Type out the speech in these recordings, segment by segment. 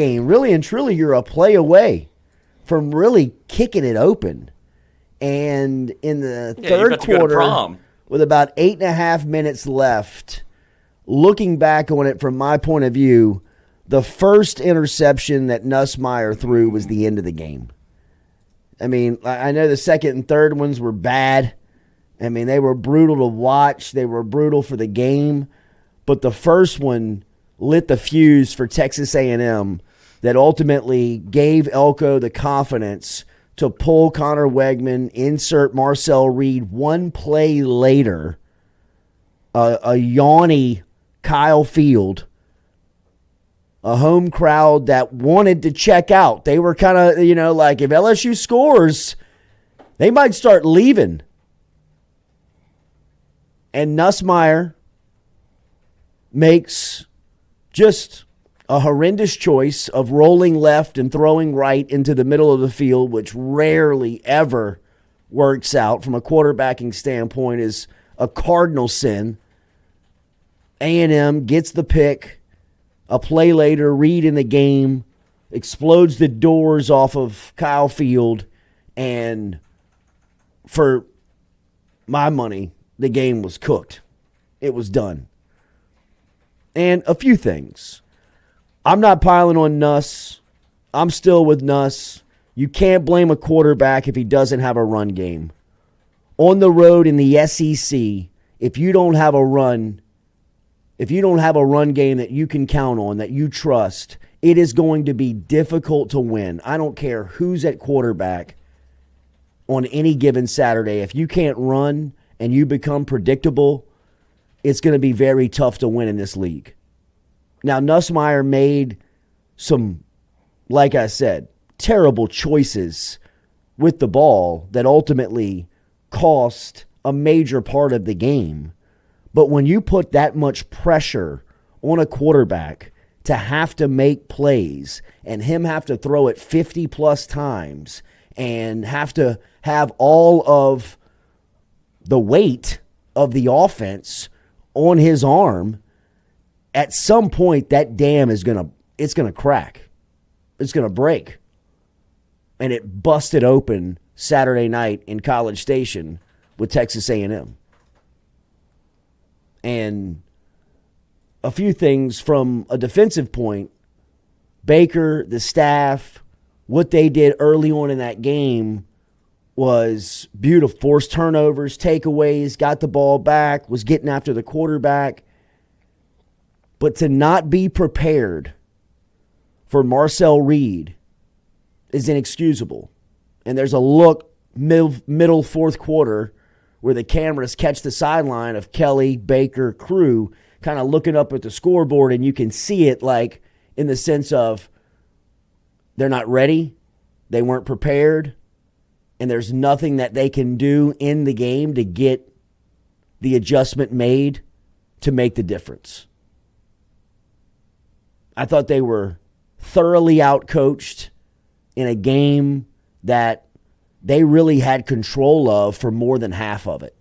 game. Really and truly, you're a play away from really kicking it open. And in the third quarter, with about 8.5 minutes left, looking back on it from my point of view, the first interception that Nussmeier threw was the end of the game. I mean, I know the second and third ones were bad. I mean, they were brutal to watch. They were brutal for the game. But the first one lit the fuse for Texas A&M that ultimately gave Elko the confidence to pull Connor Wegman, insert Marcel Reed. One play later, a yawny Kyle Field, a home crowd that wanted to check out. They were kind of, like if LSU scores, they might start leaving. And Nussmeier makes just a horrendous choice of rolling left and throwing right into the middle of the field, which rarely ever works out from a quarterbacking standpoint, is a cardinal sin. A&M gets the pick. A play later, Reed in the game explodes the doors off of Kyle Field, and for my money, the game was cooked. It was done. And a few things. I'm not piling on Nuss. I'm still with Nuss. You can't blame a quarterback if he doesn't have a run game. On the road in the SEC, if you don't have a run game that you can count on, that you trust, it is going to be difficult to win. I don't care who's at quarterback on any given Saturday. If you can't run and you become predictable, it's going to be very tough to win in this league. Now, Nussmeier made some, like I said, terrible choices with the ball that ultimately cost a major part of the game. But when you put that much pressure on a quarterback to have to make plays and him have to throw it 50-plus times and have to have all of the weight of the offense on his arm, at some point that dam is going to crack. It's going to break. And it busted open Saturday night in College Station with Texas A&M. And a few things from a defensive point, Baker, the staff, what they did early on in that game was beautiful. Forced turnovers, takeaways, got the ball back, was getting after the quarterback. But to not be prepared for Marcel Reed is inexcusable. And there's a look middle fourth quarter where the cameras catch the sideline of Kelly, Baker, crew kind of looking up at the scoreboard, and you can see it like in the sense of they're not ready, they weren't prepared, and there's nothing that they can do in the game to get the adjustment made to make the difference. I thought they were thoroughly outcoached in a game that they really had control of for more than half of it.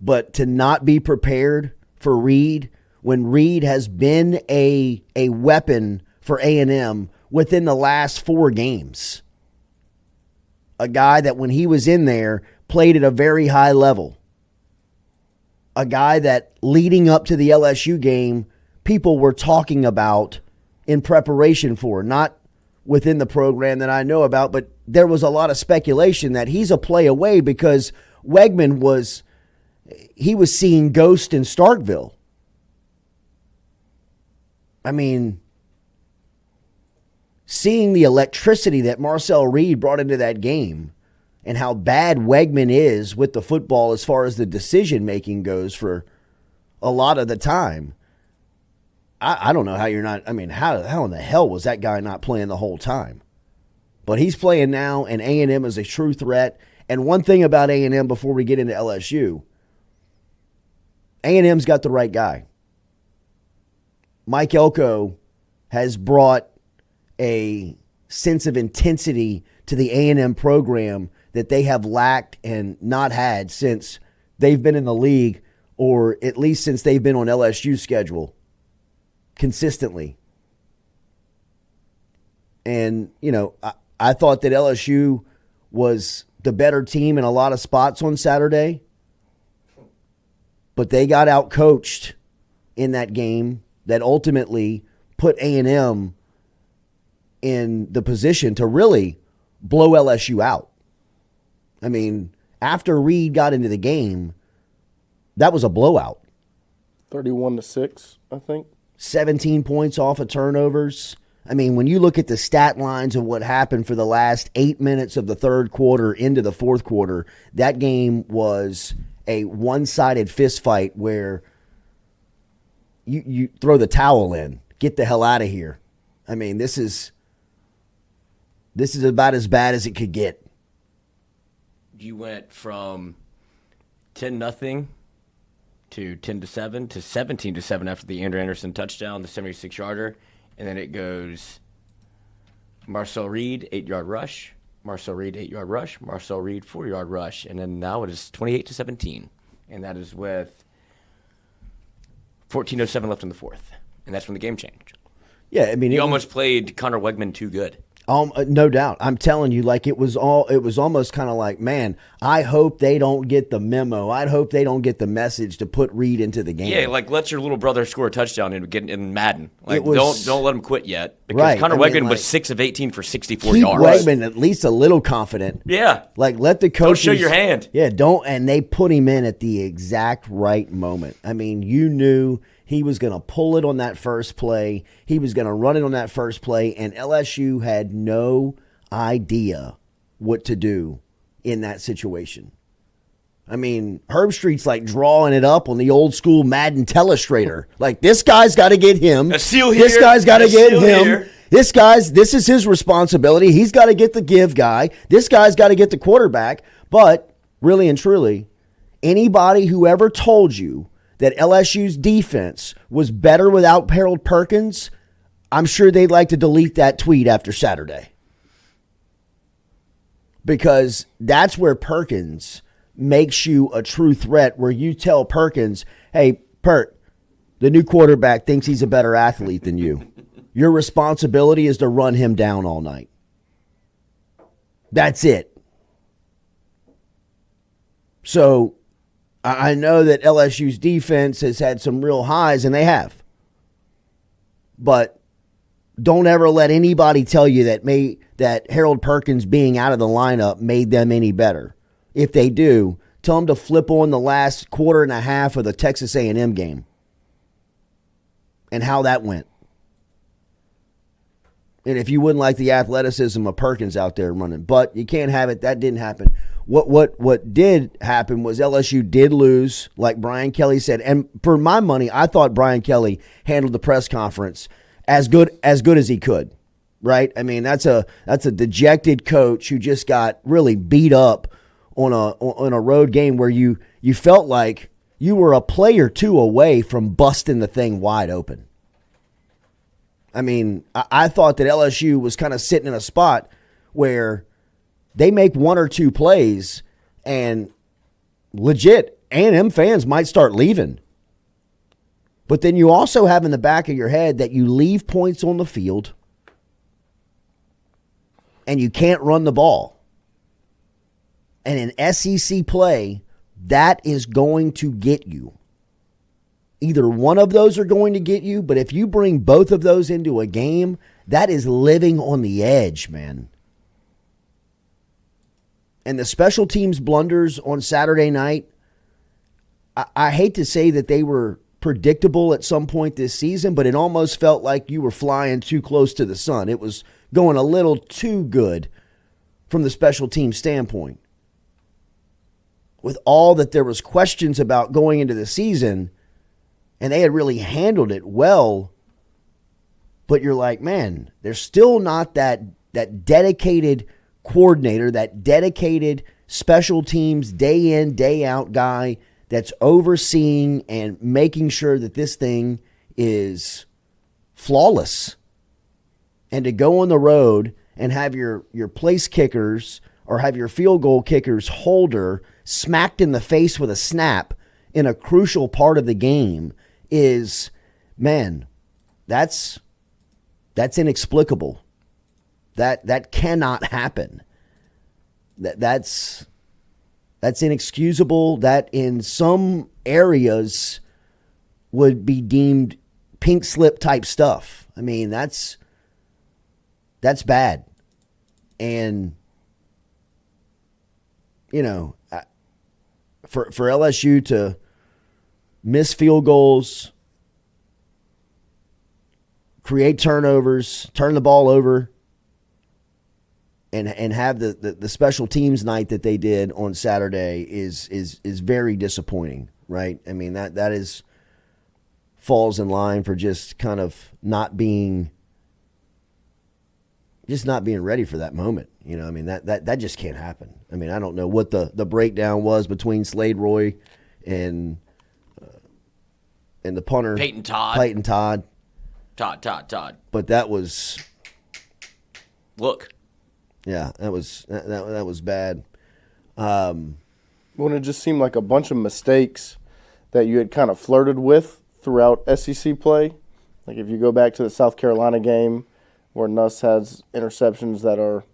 But to not be prepared for Reed, when Reed has been a weapon for A&M within the last 4 games. A guy that when he was in there played at a very high level. A guy that leading up to the LSU game, people were talking about in preparation for, not within the program that I know about, but there was a lot of speculation that he's a play away because Wegman was seeing ghost in Starkville. I mean, seeing the electricity that Marcel Reed brought into that game and how bad Wegman is with the football as far as the decision-making goes for a lot of the time, I don't know how you're not, I mean, how in the hell was that guy not playing the whole time? But he's playing now, and A&M is a true threat. And one thing about A&M before we get into LSU, A&M's got the right guy. Mike Elko has brought a sense of intensity to the A&M program that they have lacked and not had since they've been in the league, or at least since they've been on LSU's schedule. consistently. And, I thought that LSU was the better team in a lot of spots on Saturday, but they got out-coached in that game that ultimately put A&M in the position to really blow LSU out. I mean, after Reed got into the game, that was a blowout. 31-6, I think. 17 points off of turnovers. I mean, when you look at the stat lines of what happened for the last 8 minutes of the third quarter into the fourth quarter, that game was a one-sided fist fight where you throw the towel in, get the hell out of here. I mean, this is about as bad as it could get. You went from 10-0 to 10-7 to 17-7 after the Andrew Anderson touchdown, the 76-yarder, and then it goes Marcel Reed 8-yard rush, Marcel Reed 8-yard rush, Marcel Reed 4-yard rush, and then now it is 28-17, and that is with 14:07 left in the fourth, and that's when the game changed. Yeah, I mean, you almost played Connor Wegman too good. No doubt. I'm telling you, like it was almost kind of like, man, I hope they don't get the memo. I hope they don't get the message to put Reed into the game. Yeah, like let your little brother score a touchdown and get in Madden. Like don't let him quit yet. Because right. Connor Wegman was 6 of 18 for 64 keep yards. Wegman at least a little confident. Yeah. Like let the coaches don't show your hand. Yeah, and they put him in at the exact right moment. I mean, you knew he was going to pull it on that first play. He was going to run it on that first play, and LSU had no idea what to do in that situation. I mean, Herbstreit's like drawing it up on the old school Madden telestrator. Like, this guy's got to get him. A seal here. This guy's got to get him. Here. This is his responsibility. He's got to get the give guy. This guy's got to get the quarterback. But really and truly, anybody who ever told you that LSU's defense was better without Harold Perkins, I'm sure they'd like to delete that tweet after Saturday. Because that's where Perkins makes you a true threat, where you tell Perkins, hey, Perk, the new quarterback thinks he's a better athlete than you. Your responsibility is to run him down all night. That's it. So I know that LSU's defense has had some real highs, and they have. But don't ever let anybody tell you that Harold Perkins being out of the lineup made them any better. If they do, tell them to flip on the last quarter and a half of the Texas A&M game and how that went. And if you wouldn't like the athleticism of Perkins out there running, but you can't have it. That didn't happen. What did happen was LSU did lose, like Brian Kelly said. And for my money, I thought Brian Kelly handled the press conference as good as he could. Right? I mean, that's a dejected coach who just got really beat up on a road game where you felt like you were a play or two away from busting the thing wide open. I mean, I thought that LSU was kind of sitting in a spot where they make one or two plays and legit A&M fans might start leaving. But then you also have in the back of your head that you leave points on the field and you can't run the ball. And in SEC play, that is going to get you. Either one of those are going to get you, but if you bring both of those into a game, that is living on the edge, man. And the special teams blunders on Saturday night, I hate to say that they were predictable at some point this season, but it almost felt like you were flying too close to the sun. It was going a little too good from the special team standpoint. With all that there was questions about going into the season, and they had really handled it well, but you're like, man, there's still not that dedicated coordinator, that dedicated special teams day in, day out guy that's overseeing and making sure that this thing is flawless. And to go on the road and have your place kickers or have your field goal kickers holder smacked in the face with a snap in a crucial part of the game is, man, that's inexplicable. That cannot happen. That's inexcusable. That in some areas would be deemed pink slip type stuff. I mean, that's bad. And, you know, for LSU to miss field goals, create turnovers, turn the ball over, and have the special teams night that they did on Saturday is very disappointing, right? I mean, that is falls in line for just kind of not being ready for that moment. You know, I mean, that just can't happen. I mean, I don't know what the breakdown was between Slade Roy and the punter Peyton Todd. Todd. But that was Look. Yeah, that was bad. When it just seemed like a bunch of mistakes that you had kind of flirted with throughout SEC play. Like if you go back to the South Carolina game where Nuss has interceptions that are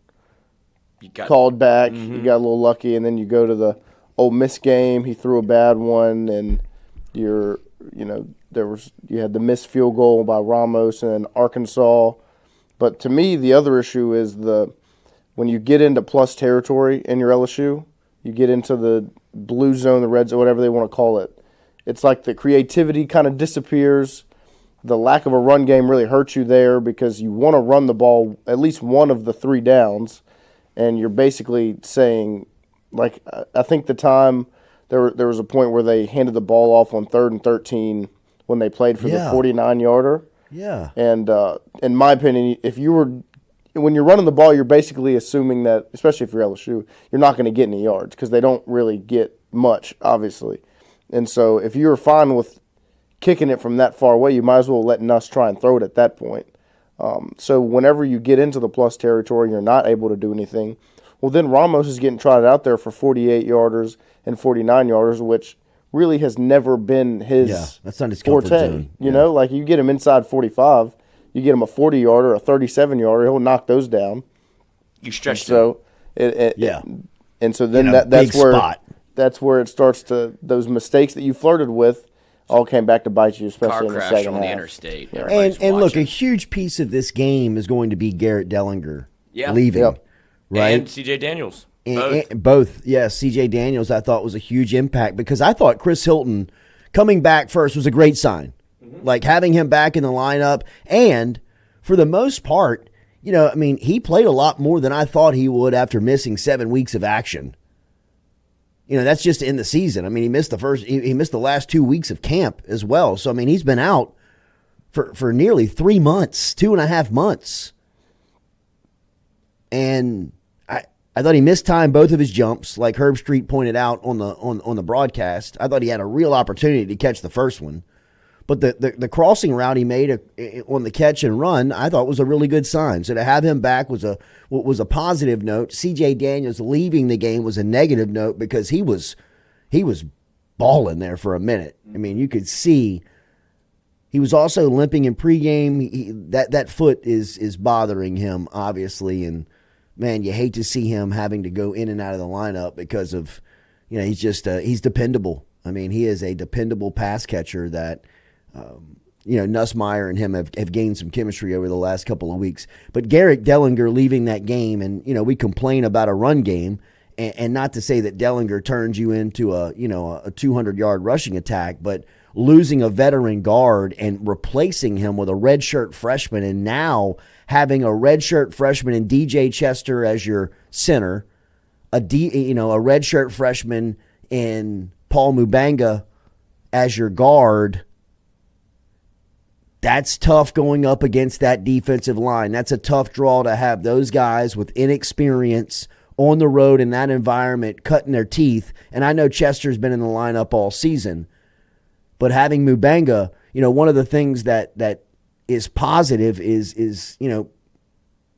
called back, you got a little lucky, and then you go to the Ole Miss game, he threw a bad one, and you had the missed field goal by Ramos and Arkansas. But to me, the other issue is when you get into plus territory in your LSU, you get into the blue zone, the red zone, whatever they want to call it. It's like the creativity kind of disappears. The lack of a run game really hurts you there because you want to run the ball at least one of the three downs, and you're basically saying, like, I think the time there was a point where they handed the ball off on 3rd and 13 when they played for the 49-yarder. Yeah. And in my opinion, when you're running the ball, you're basically assuming that, especially if you're LSU, you're not going to get any yards because they don't really get much, obviously. And so if you're fine with kicking it from that far away, you might as well let Nuss try and throw it at that point. So whenever you get into the plus territory, you're not able to do anything. Well, then Ramos is getting trotted out there for 48-yarders and 49-yarders, which really has never been his that's not his comfort forte. zone. You know, like you get him inside 45, you get him a 40-yarder, a 37-yarder, he'll knock those down. You stretch so and so then that's where it starts to, those mistakes that you flirted with all came back to bite you, especially in the second half. Car crash on the interstate. Yeah. And look, a huge piece of this game is going to be Garrett Dellinger leaving, right? And C.J. Daniels. Both. Yes, C.J. Daniels I thought was a huge impact because I thought Chris Hilton coming back first was a great sign. Like having him back in the lineup, and for the most part, you know, I mean, he played a lot more than I thought he would after missing 7 weeks of action. You know, that's just in the season. I mean, he missed the last 2 weeks of camp as well. So, I mean, he's been out for nearly 3 months, 2.5 months. And I thought he missed time both of his jumps, like Herb Street pointed out on the broadcast. I thought he had a real opportunity to catch the first one. But the crossing route he made on the catch and run, I thought was a really good sign. So to have him back was a positive note. C.J. Daniels leaving the game was a negative note because he was balling there for a minute. I mean, you could see he was also limping in pregame. That foot is bothering him, obviously. And, man, you hate to see him having to go in and out of the lineup because of, you know, he's dependable. I mean, he is a dependable pass catcher that – you know, Nussmeier and him have gained some chemistry over the last couple of weeks. But Garrett Dellinger leaving that game, and, you know, we complain about a run game, and not to say that Dellinger turns you into a 200-yard rushing attack, but losing a veteran guard and replacing him with a redshirt freshman, and now having a redshirt freshman in DJ Chester as your center, a redshirt freshman in Paul Mubanga as your guard. That's tough going up against that defensive line. That's a tough draw to have those guys with inexperience on the road in that environment cutting their teeth. And I know Chester's been in the lineup all season. But having Mubanga, you know, one of the things that is positive is, you know,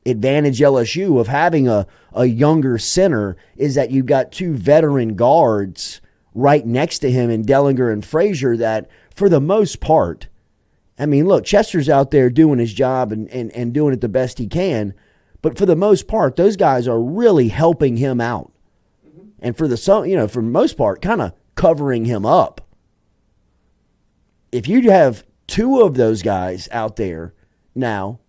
advantage LSU of having a younger center is that you've got two veteran guards right next to him in Dellinger and Frazier that, for the most part, I mean, look, Chester's out there doing his job and doing it the best he can. But for the most part, those guys are really helping him out. And for the most part, kind of covering him up. If you have two of those guys out there now,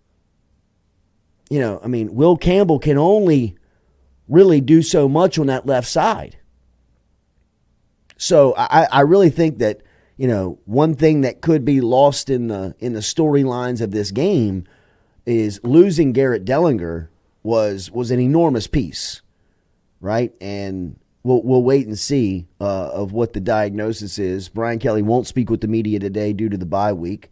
Will Campbell can only really do so much on that left side. So I really think that, one thing that could be lost in the storylines of this game is losing Garrett Dellinger was an enormous piece, right? And we'll wait and see of what the diagnosis is. Brian Kelly won't speak with the media today due to the bye week.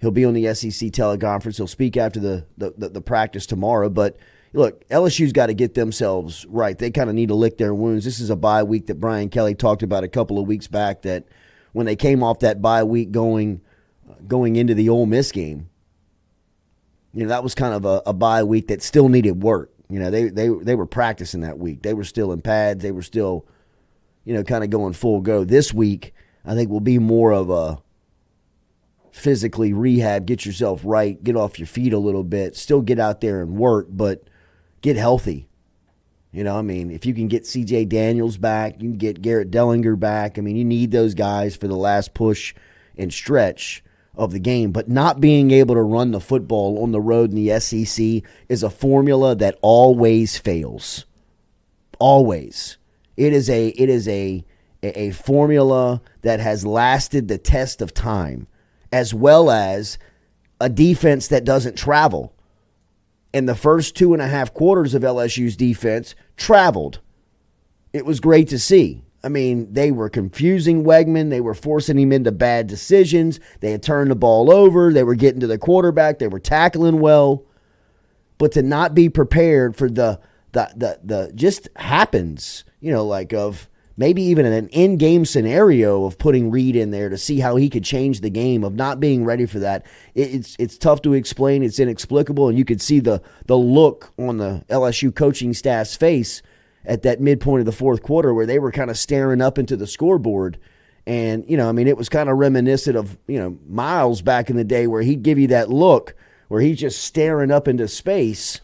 He'll be on the SEC teleconference. He'll speak after the practice tomorrow. But look, LSU's got to get themselves right. They kind of need to lick their wounds. This is a bye week that Brian Kelly talked about a couple of weeks back, that when they came off that bye week going into the Ole Miss game, that was kind of a bye week that still needed work. They were practicing that week. They were still in pads. They were still, kind of going full go. This week, I think, will be more of a physically rehab, get yourself right, get off your feet a little bit, still get out there and work, but get healthy. If you can get C.J. Daniels back, you can get Garrett Dellinger back. You need those guys for the last push and stretch of the game. But not being able to run the football on the road in the SEC is a formula that always fails. Always. It is a formula that has lasted the test of time, as well as a defense that doesn't travel. And the first 2.5 quarters of LSU's defense traveled. It was great to see. They were confusing Wegman. They were forcing him into bad decisions. They had turned the ball over. They were getting to the quarterback. They were tackling well. But to not be prepared for the just happens, of maybe even an in-game scenario of putting Reed in there to see how he could change the game, of not being ready for that. It's tough to explain. It's inexplicable, and you could see the look on the LSU coaching staff's face at that midpoint of the fourth quarter where they were kind of staring up into the scoreboard. And, it was kind of reminiscent of, Miles back in the day, where he'd give you that look where he's just staring up into space.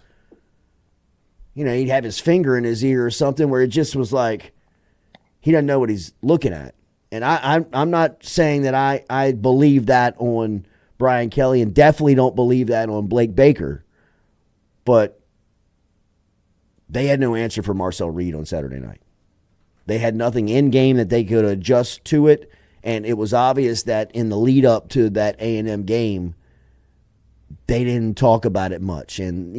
He'd have his finger in his ear or something, where it just was like, he doesn't know what he's looking at. And I'm not saying that I believe that on Brian Kelly, and definitely don't believe that on Blake Baker. But they had no answer for Marcel Reed on Saturday night. They had nothing in game that they could adjust to it. And it was obvious that in the lead up to that A&M game, they didn't talk about it much. And,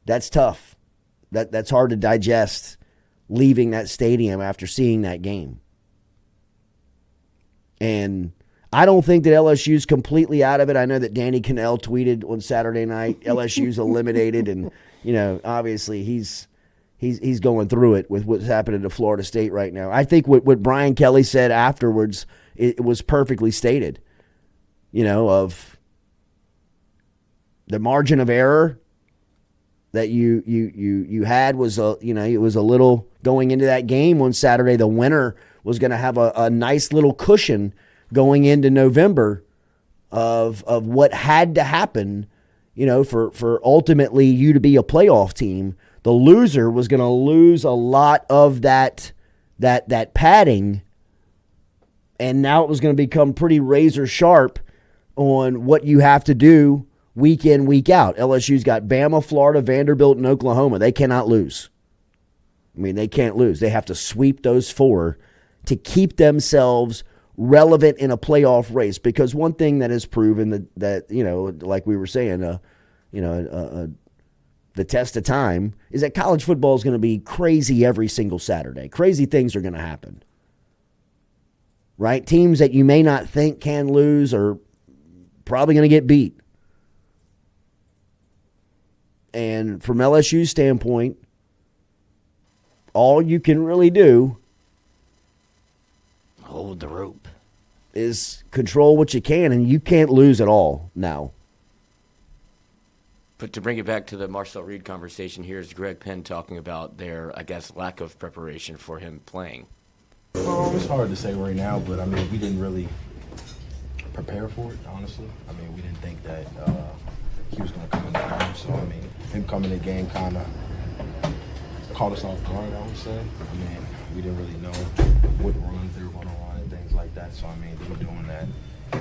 that's tough. That's hard to digest, leaving that stadium after seeing that game. And I don't think that LSU's completely out of it. I know that Danny Cannell tweeted on Saturday night, LSU's eliminated, and obviously he's going through it with what's happening to Florida State right now. I think what Brian Kelly said afterwards, it was perfectly stated. Of the margin of error that you had was it was a little going into that game on Saturday. The winner was going to have a nice little cushion going into November of what had to happen, for ultimately you to be a playoff team. The loser was going to lose a lot of that padding, and now it was going to become pretty razor sharp on what you have to do week in, week out. LSU's got Bama, Florida, Vanderbilt, and Oklahoma. They cannot lose. They can't lose. They have to sweep those 4 to keep themselves relevant in a playoff race. Because one thing that is proven that like we were saying, the test of time is that college football is going to be crazy every single Saturday. Crazy things are going to happen. Right? Teams that you may not think can lose are probably going to get beat. And from LSU's standpoint, all you can really do, hold the rope, is control what you can, and you can't lose at all now. But to bring it back to the Marcel Reed conversation, here's Greg Penn talking about their, lack of preparation for him playing. It's hard to say right now, but we didn't really prepare for it, honestly. I mean, we didn't think that he was going to come in the game. So, I mean, him coming in the game kind of caught us off guard, I would say. I mean, we didn't really know what runs they were going to run and things like that. So, I mean, they were doing that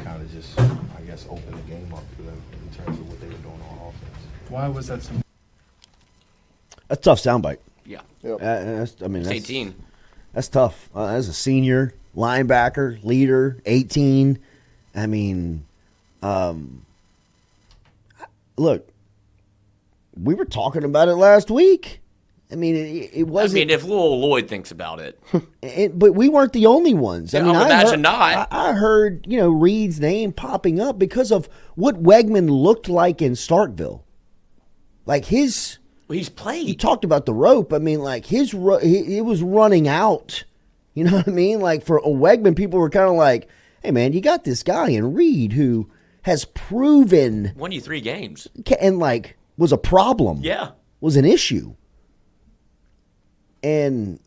kind of just, I guess, opened the game up for them in terms of what they were doing on offense. Why was that so? A tough soundbite. Yeah. Yep. It's 18. That's tough. As a senior, linebacker, leader, 18. I mean, look, we were talking about it last week. I mean, it wasn't. I mean, if Lil Lloyd thinks about it. But we weren't the only ones. Yeah, I mean, I would imagine not. I heard, Reed's name popping up because of what Wegman looked like in Starkville. Like he's played. You talked about the rope. I mean, like he was running out. You know what I mean? Like for a Wegman, people were kind of like, hey, man, you got this guy in Reed who has proven. Won you 3 games. And like was a problem. Yeah. Was an issue. And,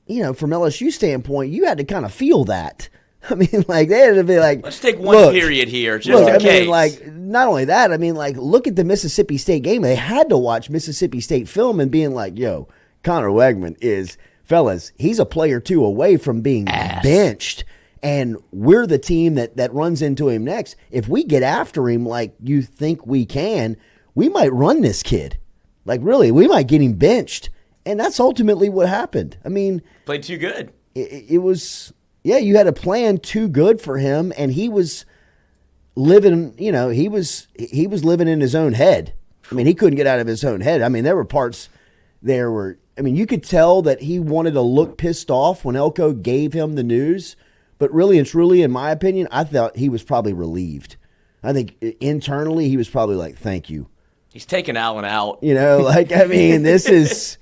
from LSU standpoint, you had to kind of feel that. I mean, like, they had to be like, let's take one period here, just in case. I mean, like, not only that, I mean, like, look at the Mississippi State game. They had to watch Mississippi State film and being like, yo, Connor Wegman is, fellas, he's a play or two away from being benched. And we're the team that runs into him next. If we get after him like you think we can, we might run this kid. Like, really, we might get him benched. And that's ultimately what happened. I mean, played too good. It was, you had a plan too good for him, and he was living, he was living in his own head. I mean, he couldn't get out of his own head. I mean, there were parts there where, you could tell that he wanted to look pissed off when Elko gave him the news. But really and truly, in my opinion, I thought he was probably relieved. I think internally he was probably like, thank you. He's taking Allen out. This is...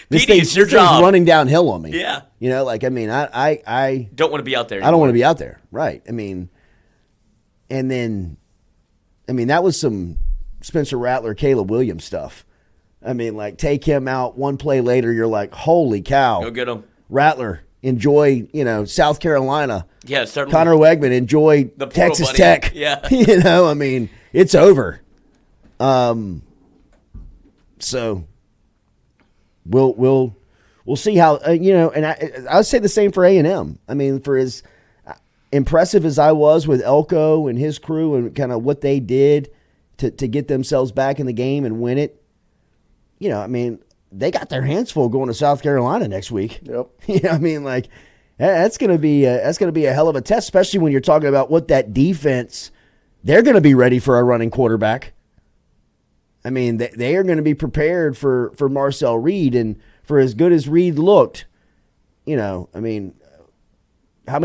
This Petey, it's your job. Thing's running downhill on me. Yeah. I don't want to be out there anymore. I don't want to be out there. Right. I mean, and then, that was some Spencer Rattler, Caleb Williams stuff. I mean, like, take him out one play later, you're like, holy cow. Go get him. Rattler, enjoy, South Carolina. Yeah, certainly. Connor Wegman, enjoy the Texas buddy. Tech. Yeah. It's over. So we'll see how and I would say the same for A&M. I mean, for as impressive as I was with Elko and his crew and kind of what they did to get themselves back in the game and win it, they got their hands full going to South Carolina next week. Yep. That's gonna be a hell of a test, especially when you're talking about what that defense. They're going to be ready for a running quarterback. I mean, they are going to be prepared for Marcel Reed, and for as good as Reed looked, how many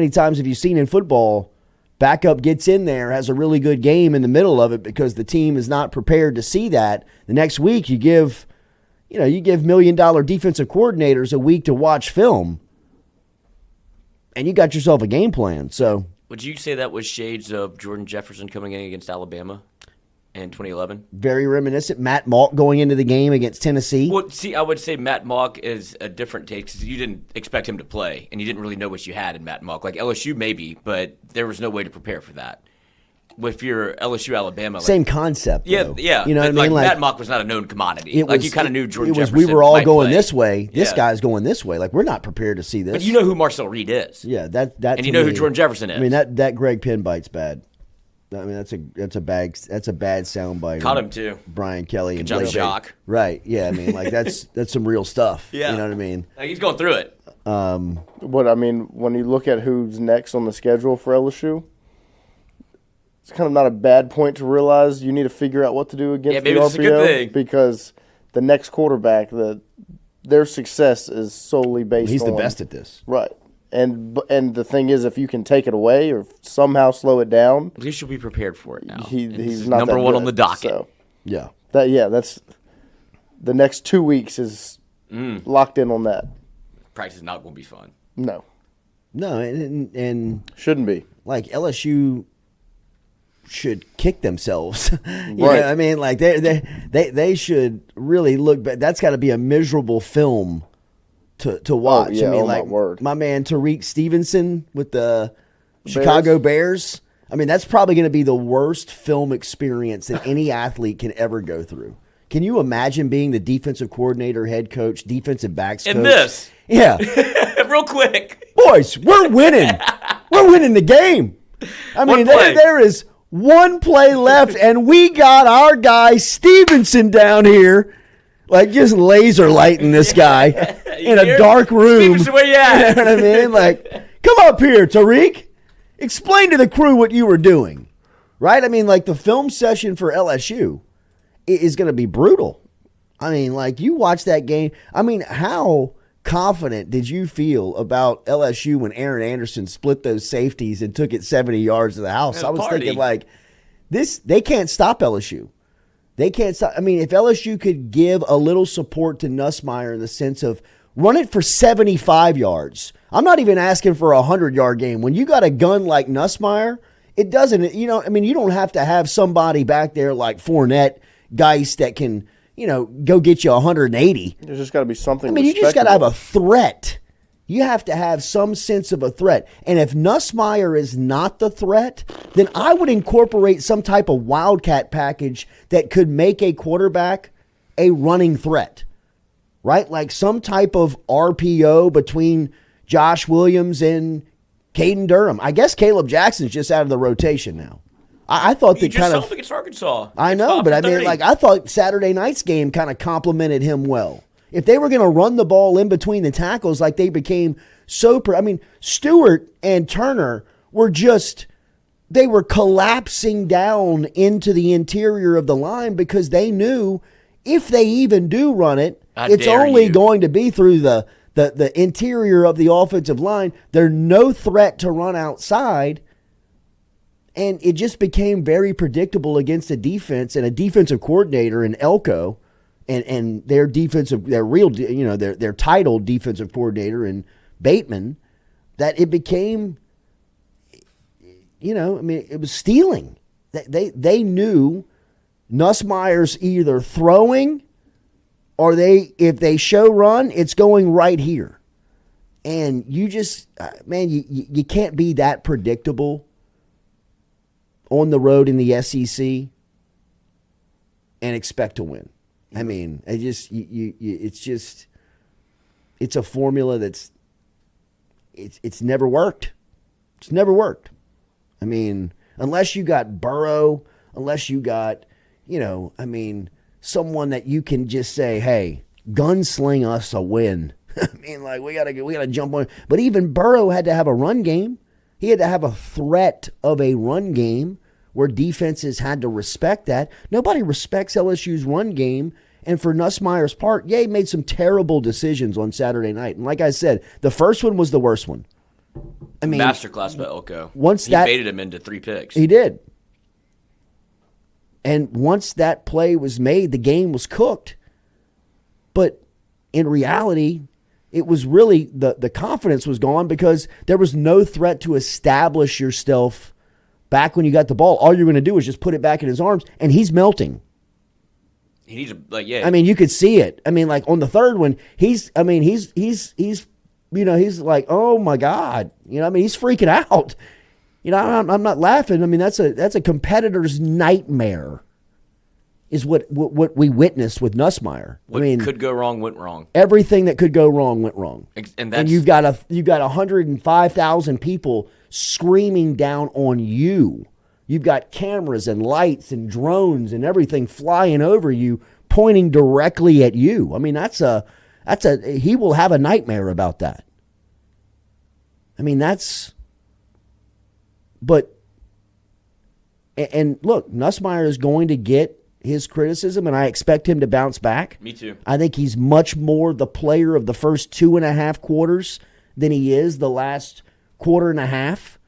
times have you seen in football, backup gets in there, has a really good game in the middle of it because the team is not prepared to see that. The next week you give $1 million defensive coordinators a week to watch film, and you got yourself a game plan. So, would you say that was shades of Jordan Jefferson coming in against Alabama in 2011? Very reminiscent. Matt Malk going into the game against Tennessee. Well, see, I would say Matt Malk is a different take because you didn't expect him to play, and you didn't really know what you had in Matt Malk. Like LSU maybe, but there was no way to prepare for that. With your LSU Alabama, same concept. Though. Yeah. You know what I mean? Matt Malk was not a known commodity. You kind of knew Jordan Jefferson. We were all might going play. this way. This guy's going this way. Like, we're not prepared to see this. But you know who Marcel Reed is. Yeah, that. And you know who Jordan Jefferson is. I mean, that Greg Penn bite's bad. I mean, that's a bad soundbite. Caught him too. Brian Kelly and jump Blake. shock. Right. Yeah. I mean, like that's some real stuff. Yeah. You know what I mean? Like, he's going through it. But when you look at who's next on the schedule for LSU, it's kind of not a bad point to realize you need to figure out what to do against maybe the this is a good RPO thing. because the next quarterback, their success is solely based on. He's the best at this. Right. And the thing is, if you can take it away or somehow slow it down, At least you'll be prepared for it now. he's not number that one good. on the docket. So Yeah. that's the next 2 weeks is locked in on that. Practice is not going to be fun. No, and shouldn't be. like LSU should kick themselves. You Right. know, I mean, like they should really look back. That's got to be a miserable film to watch. yeah, I mean, oh my like word. my man Tariq Stevenson with the Chicago Bears. I mean, that's probably going to be the worst film experience that any athlete can ever go through. Can you imagine being the defensive coordinator, head coach, defensive backs coach? And this. Yeah. Real quick. Boys, we're winning. We're winning the game. I mean, there is one play left, and we got our guy Stevenson down here, like just laser lighting this guy in a dark room. Stevenson, where you at? You know what I mean? Like, come up here, Tariq. Explain to the crew what you were doing, right? I mean, like the film session for LSU is going to be brutal. I mean, like you watch that game. I mean, how confident did you feel about LSU when Aaron Anderson split those safeties and took it 70 yards to the house? I was thinking like they can't stop LSU. They can't stop. I mean, if LSU could give a little support to Nussmeier in the sense of run it for 75 yards. I'm not even asking for a 100-yard game. When you got a gun like Nussmeier, it doesn't, you don't have to have somebody back there like Fournette, Geist that can, go get you 180. There's just got to be something. I mean, you just got to have a threat. You have to have some sense of a threat. And if Nussmeier is not the threat, then I would incorporate some type of wildcat package that could make a quarterback a running threat, right? Like some type of RPO between Josh Williams and Caden Durham. I guess Caleb Jackson's just out of the rotation now. I thought that kind of against Arkansas. I know, but I mean, like I thought Saturday night's game kind of complimented him well. If they were going to run the ball in between the tackles, like they became I mean, Stewart and Turner were they were collapsing down into the interior of the line because they knew if they even do run it, it's only going to be through the interior of the offensive line. They're no threat to run outside. And it just became very predictable against a defense and a defensive coordinator in Elko and their titled defensive coordinator in Bateman, that it became, it was stealing. They knew Nussmeier's either throwing or if they show run, it's going right here. And you just, you can't be that predictable on the road in the SEC and expect to win. I mean, it's a formula that's it's never worked. It's never worked. I mean, unless you got Burrow, unless you got, someone that you can just say, hey, gunsling us a win. I mean, like we gotta jump on. But even Burrow had to have a run game. He had to have a threat of a run game where defenses had to respect that. Nobody respects LSU's run game. And for Nussmeier's part, he made some terrible decisions on Saturday night. And like I said, the first one was the worst one. I mean, masterclass by Elko. He baited him into 3 picks. He did. And once that play was made, the game was cooked. But in reality, it was really the confidence was gone because there was no threat to establish yourself back when you got the ball. All you're going to do is just put it back in his arms, and he's melting. He needs to, I mean, you could see it. I mean, like on the third one, he's like, oh my God, he's freaking out. I'm not laughing. I mean, that's a competitor's nightmare. Is what we witnessed with Nussmeier. What could go wrong went wrong. Everything that could go wrong went wrong. And you've got 105,000 people screaming down on you. You've got cameras and lights and drones and everything flying over you, pointing directly at you. I mean, he will have a nightmare about that. I mean, and look, Nussmeier is going to get his criticism, and I expect him to bounce back. Me too. I think he's much more the player of the first 2.5 quarters than he is the last quarter and a half.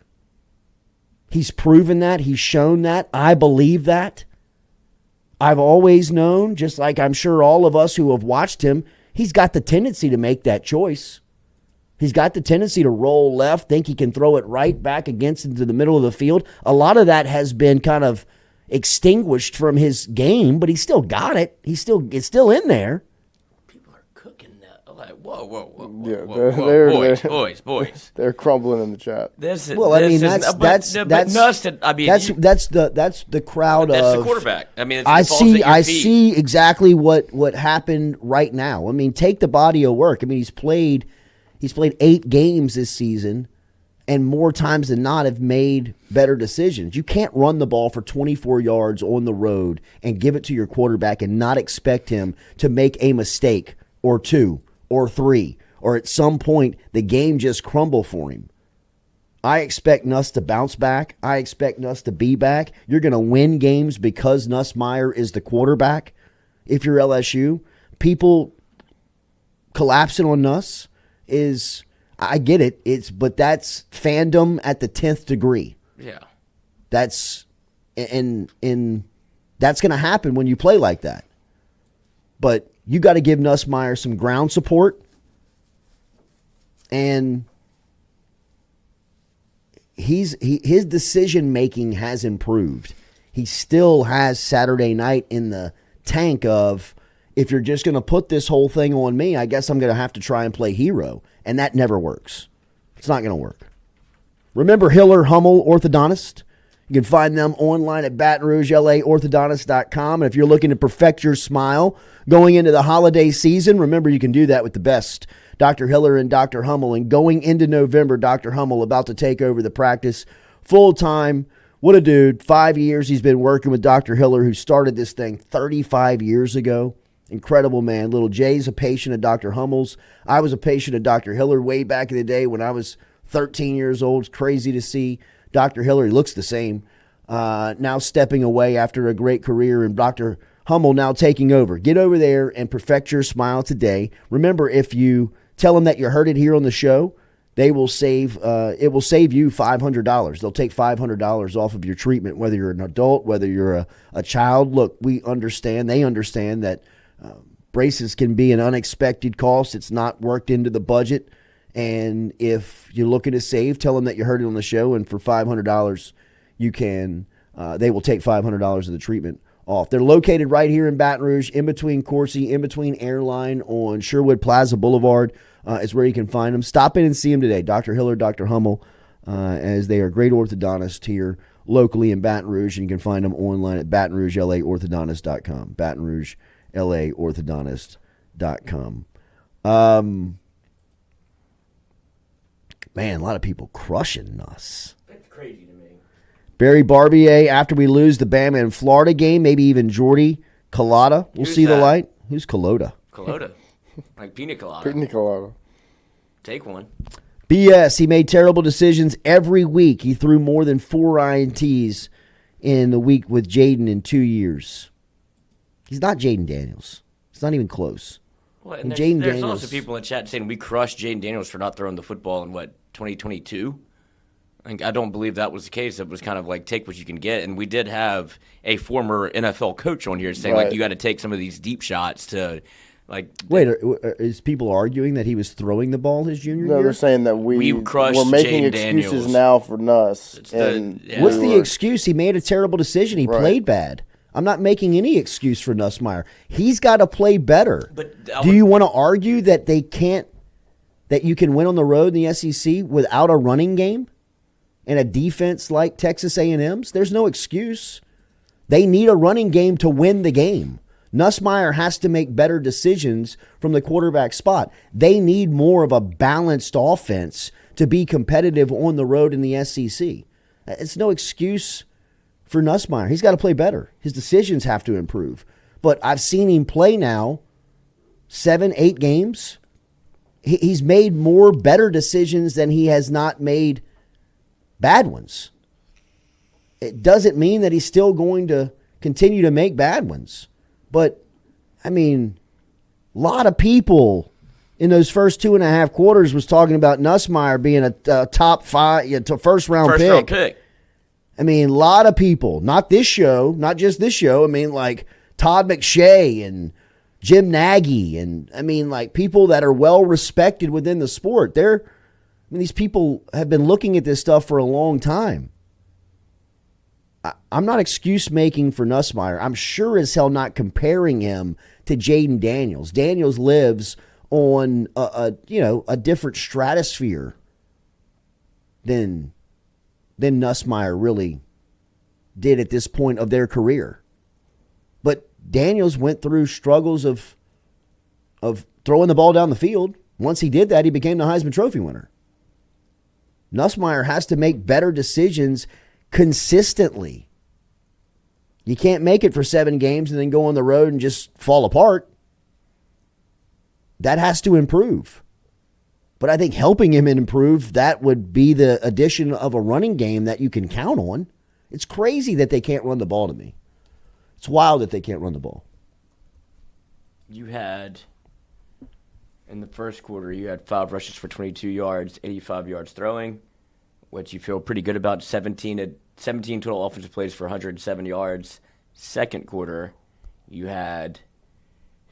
He's proven that. He's shown that. I believe that. I've always known, just like I'm sure all of us who have watched him, he's got the tendency to make that choice. He's got the tendency to roll left, think he can throw it right back into the middle of the field. A lot of that has been kind of extinguished from his game, but he still got it. It's still in there. People are cooking that. Like, what? Yeah, boys. They're crumbling in the chat. That's the crowd that's of the quarterback. I mean, I it falls at your feet. see exactly what happened right now. I mean, take the body of work. I mean, he's played 8 games this season, and more times than not have made better decisions. You can't run the ball for 24 yards on the road and give it to your quarterback and not expect him to make a mistake or 2 or 3, or at some point the game just crumble for him. I expect Nuss to bounce back. I expect Nuss to be back. You're going to win games because Nussmeier is the quarterback. If you're LSU, people collapsing on Nuss is, I get it. But that's fandom at the 10th degree. Yeah. That's and that's going to happen when you play like that. But you got to give Nussmeier some ground support, and his decision making has improved. He still has Saturday night in the tank of, if you're just going to put this whole thing on me, I guess I'm going to have to try and play hero, and that never works. It's not going to work. Remember Hiller Hummel Orthodontist? You can find them online at BatonRougeLAOrthodontist.com. And if you're looking to perfect your smile going into the holiday season, remember you can do that with the best, Dr. Hiller and Dr. Hummel. And going into November, Dr. Hummel about to take over the practice full-time. What a dude. 5 years he's been working with Dr. Hiller, who started this thing 35 years ago. Incredible man. Little Jay's a patient of Dr. Hummel's. I was a patient of Dr. Hiller way back in the day when I was 13 years old. It's crazy to see Dr. Hiller. He looks the same. Now stepping away after a great career, and Dr. Hummel now taking over. Get over there and perfect your smile today. Remember, if you tell them that you heard it here on the show, they will save. It will save you $500. They'll take $500 off of your treatment, whether you're an adult, whether you're a child. Look, we understand. They understand that braces can be an unexpected cost. It's not worked into the budget. And if you're looking to save, tell them that you heard it on the show, and for $500, you can. They will take $500 of the treatment off. They're located right here in Baton Rouge, in between Coursey, in between Airline on Sherwood Plaza Boulevard is where you can find them. Stop in and see them today, Dr. Hiller, Dr. Hummel, as they are great orthodontists here locally in Baton Rouge, and you can find them online at BatonRougeLAOrthodontist.com. BatonRougeLAOrthodontist.com. Man, a lot of people crushing us. That's crazy to me. Barry Barbier, after we lose the Bama and Florida game, maybe even Jordy, Culotta will see the light. Who's Culotta? Culotta. Like pina colada. Pina colada. Take one. BS, he made terrible decisions every week. He threw more than 4 INTs in the week with Jaden in 2 years. He's not Jaden Daniels. It's not even close. Well, and there's also people in chat saying we crushed Jaden Daniels for not throwing the football in, 2022? I don't believe that was the case. It was kind of like take what you can get. And we did have a former NFL coach on here saying, you got to take some of these deep shots to, Wait, is people arguing that he was throwing the ball his junior year? No, they're saying that we're making excuses now for Nuss. What's the excuse? He made a terrible decision. He played bad. I'm not making any excuse for Nussmeier. He's got to play better. Do you want to argue that that you can win on the road in the SEC without a running game and a defense like Texas A&M's? There's no excuse. They need a running game to win the game. Nussmeier has to make better decisions from the quarterback spot. They need more of a balanced offense to be competitive on the road in the SEC. It's no excuse for Nussmeier. He's got to play better. His decisions have to improve. But I've seen him play now 7, 8 games. He's made more better decisions than he has not made bad ones. It doesn't mean that he's still going to continue to make bad ones. But, I mean, a lot of people in those first 2.5 quarters was talking about Nussmeier being a top 5, first-round pick. I mean, a lot of people, not this show, not just this show. I mean, like Todd McShay and Jim Nagy and, people that are well-respected within the sport. These people have been looking at this stuff for a long time. I'm not excuse-making for Nussmeier. I'm sure as hell not comparing him to Jaden Daniels. Daniels lives on a different stratosphere than Nussmeier really did at this point of their career. But Daniels went through struggles of throwing the ball down the field. Once he did that, he became the Heisman Trophy winner. Nussmeier has to make better decisions consistently. You can't make it for 7 games and then go on the road and just fall apart. That has to improve. But I think helping him improve, that would be the addition of a running game that you can count on. It's crazy that they can't run the ball to me. It's wild that they can't run the ball. You had, in the first quarter, you had 5 rushes for 22 yards, 85 yards throwing, which you feel pretty good about. 17 total offensive plays for 107 yards. Second quarter, you had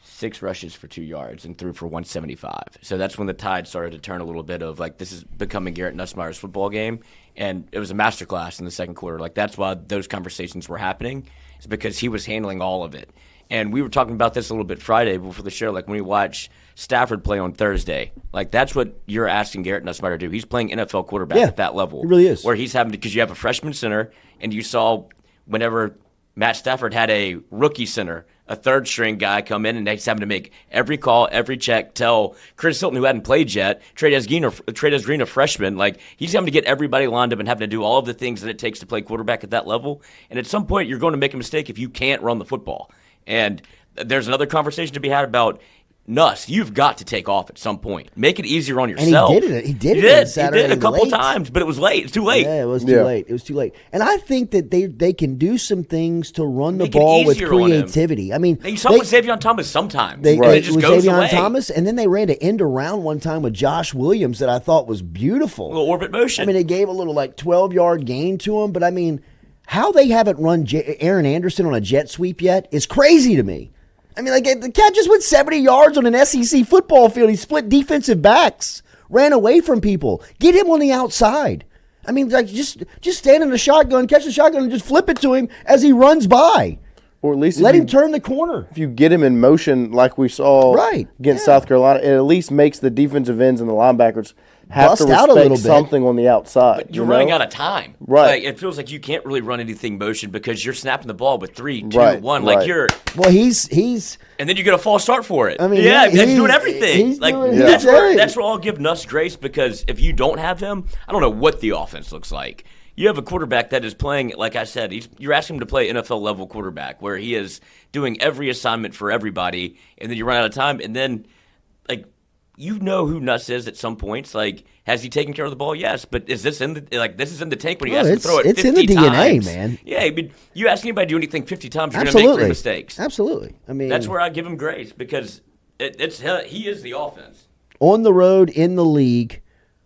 6 rushes for 2 yards and threw for 175. So that's when the tide started to turn a little bit of, like, this is becoming Garrett Nussmeier's football game. And it was a masterclass in the second quarter. Like, that's why those conversations were happening, is because he was handling all of it. And we were talking about this a little bit Friday before the show, like when we watched Stafford play on Thursday. Like, that's what you're asking Garrett Nussmeier to do. He's playing NFL quarterback at that level. He really is. Where he's having, because you have a freshman center, and you saw whenever Matt Stafford had a rookie center, a third-string guy come in, and he's having to make every call, every check, tell Chris Hilton, who hadn't played yet, Trey Green, a freshman, like, he's having to get everybody lined up and having to do all of the things that it takes to play quarterback at that level. And at some point, you're going to make a mistake if you can't run the football. And there's another conversation to be had about Nuss. You've got to take off at some point. Make it easier on yourself. And he did it. He did it on Saturday. He did it a couple times, but it was late. It's too late. Yeah, it was too late. It was too late. And I think that they can do some things to run the ball with creativity. I mean, you saw with Xavier Thomas sometimes. It just was goes Xavier away. Thomas, and then they ran an end around one time with Josh Williams that I thought was beautiful. A little orbit motion. I mean, it gave a little 12-yard gain to him, but I mean, how they haven't run Aaron Anderson on a jet sweep yet is crazy to me. I mean, the cat just went 70 yards on an SEC football field. He split defensive backs, ran away from people. Get him on the outside. I mean, just stand in the shotgun, catch the shotgun, and just flip it to him as he runs by. Or at least let him turn the corner. If you get him in motion like we saw against South Carolina, it at least makes the defensive ends and the linebackers have to respect something on the outside. But you're running out of time. Right. Like, it feels like you can't really run anything motion because you're snapping the ball with 3, 2, 1. Like, you're. Well, he's. And then you get a false start for it. I mean, he's doing everything. That's where I'll give Nuss grace, because if you don't have him, I don't know what the offense looks like. You have a quarterback that is playing, like I said, you're asking him to play NFL-level quarterback, where he is doing every assignment for everybody, and then you run out of time, and then, you know who Nuss is at some points. Like, has he taken care of the ball? Yes, but is this in the this is in the tank when he has to throw it 50 times? It's in the DNA, man. Yeah, I mean, you ask anybody to do anything 50 times, you're going to make 3 mistakes. Absolutely. I mean, that's where I give him grace, because he is the offense. On the road in the league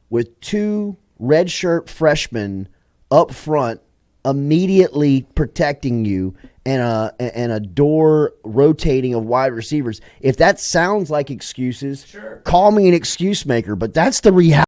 with 2 redshirt freshmen up front, immediately protecting you, and a door rotating of wide receivers. If that sounds like excuses, call me an excuse maker, but that's the reality.